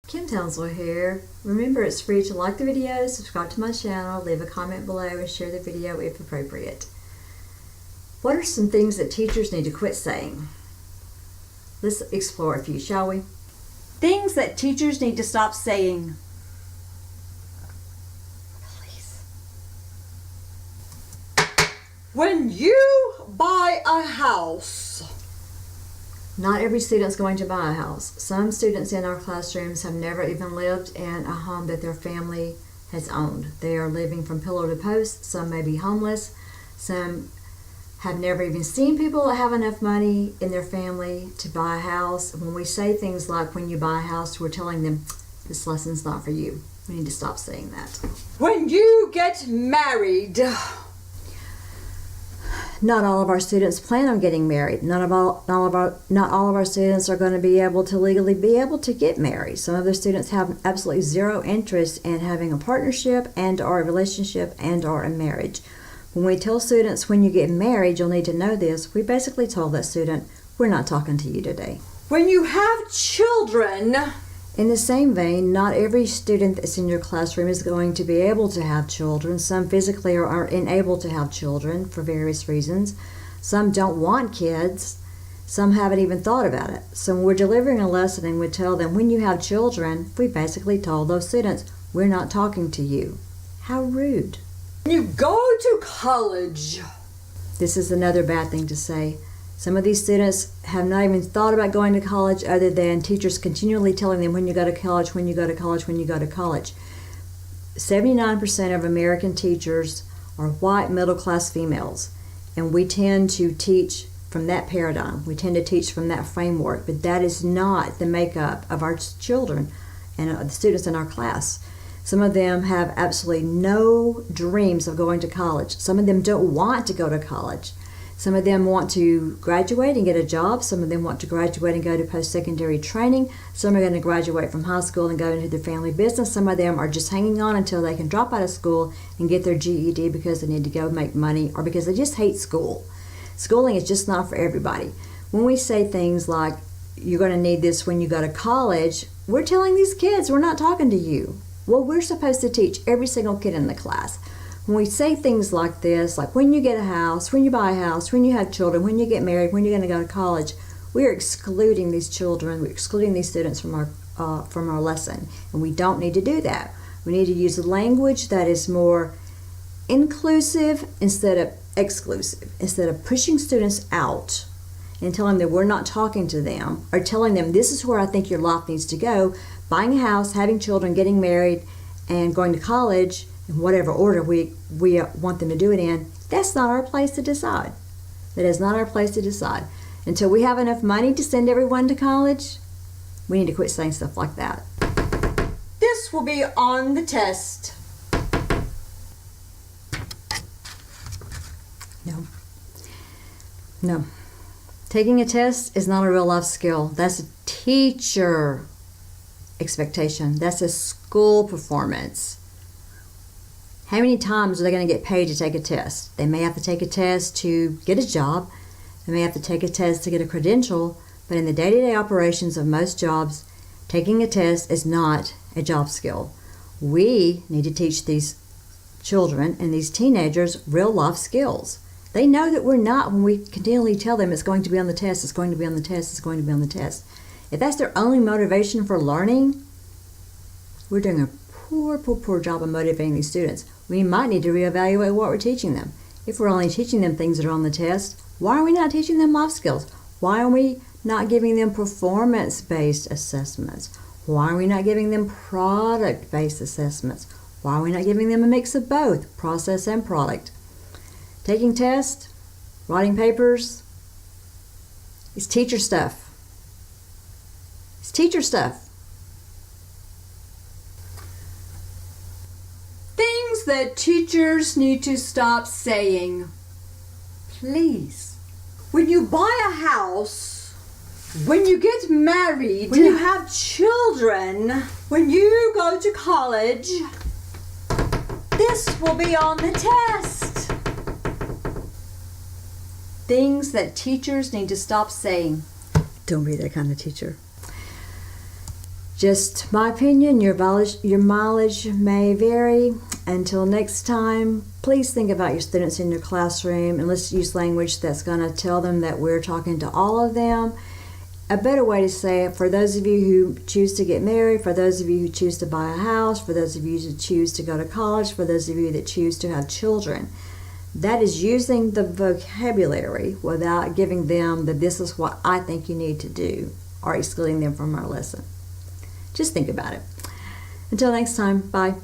Townsel here. Remember, it's free to like the video, subscribe to my channel, leave a comment below, and share the video if appropriate. What are some things that teachers need to quit saying? Let's explore a few, shall we? Things that teachers need to stop saying. Please. When you buy a house. Not every student's going to buy a house. Some students in our classrooms have never even lived in a home that their family has owned. They are living from pillar to post. Some may be homeless. Some have never even seen people that have enough money in their family to buy a house. When we say things like, when you buy a house, we're telling them, this lesson's not for you. We need to stop saying that. When you get married. Not all of our students plan on getting married. Not all of our students are going to be able to legally be able to get married. Some of the students have absolutely zero interest in having a partnership and or a relationship and or a marriage. When we tell students, when you get married, you'll need to know this, we basically told that student, we're not talking to you today. When you have children. In the same vein, not every student that's in your classroom is going to be able to have children. Some physically are unable to have children for various reasons. Some don't want kids. Some haven't even thought about it. So when we're delivering a lesson and we tell them, when you have children, we basically told those students, we're not talking to you. How rude. When you go to college. This is another bad thing to say. Some of these students have not even thought about going to college other than teachers continually telling them, when you go to college, when you go to college, when you go to college. 79% of American teachers are white middle-class females, and we tend to teach from that paradigm. We tend to teach from that framework, but that is not the makeup of our children and the students in our class. Some of them have absolutely no dreams of going to college. Some of them don't want to go to college. Some of them want to graduate and get a job. Some of them want to graduate and go to post-secondary training. Some are going to graduate from high school and go into their family business. Some of them are just hanging on until they can drop out of school and get their GED because they need to go make money or because they just hate school. Schooling is just not for everybody. When we say things like, you're going to need this when you go to college, we're telling these kids, we're not talking to you. Well, we're supposed to teach every single kid in the class. When we say things like this, like when you get a house, when you buy a house, when you have children, when you get married, when you're going to go to college, we are excluding these children, we're excluding these students from our lesson. And we don't need to do that. We need to use language that is more inclusive instead of exclusive. Instead of pushing students out and telling them we're not talking to them, or telling them this is where I think your life needs to go, buying a house, having children, getting married, and going to college, in whatever order we want them to do it in, that's not our place to decide. That is not our place to decide. Until we have enough money to send everyone to college, we need to quit saying stuff like that. This will be on the test. No. Taking a test is not a real life skill. That's a teacher expectation. That's a school performance. How many times are they going to get paid to take a test? They may have to take a test to get a job. They may have to take a test to get a credential. But in the day-to-day operations of most jobs, taking a test is not a job skill. We need to teach these children and these teenagers real life skills. They know that we're not when we continually tell them it's going to be on the test, it's going to be on the test, it's going to be on the test. If that's their only motivation for learning, we're doing a poor job of motivating these students. We might need to reevaluate what we're teaching them. If we're only teaching them things that are on the test, why are we not teaching them life skills? Why are we not giving them performance-based assessments? Why are we not giving them product-based assessments? Why are we not giving them a mix of both, process and product? Taking tests, writing papers, it's teacher stuff. It's teacher stuff. Things that teachers need to stop saying. Please. When you buy a house, when you get married, when you have children, when you go to college, this will be on the test. Things that teachers need to stop saying. Don't be that kind of teacher. Just my opinion, your mileage may vary. Until next time, please think about your students in your classroom and let's use language that's going to tell them that we're talking to all of them. A better way to say it, for those of you who choose to get married, for those of you who choose to buy a house, for those of you who choose to go to college, for those of you that choose to have children, that is using the vocabulary without giving them the "this is what I think you need to do" or excluding them from our lesson. Just think about it. Until next time, bye.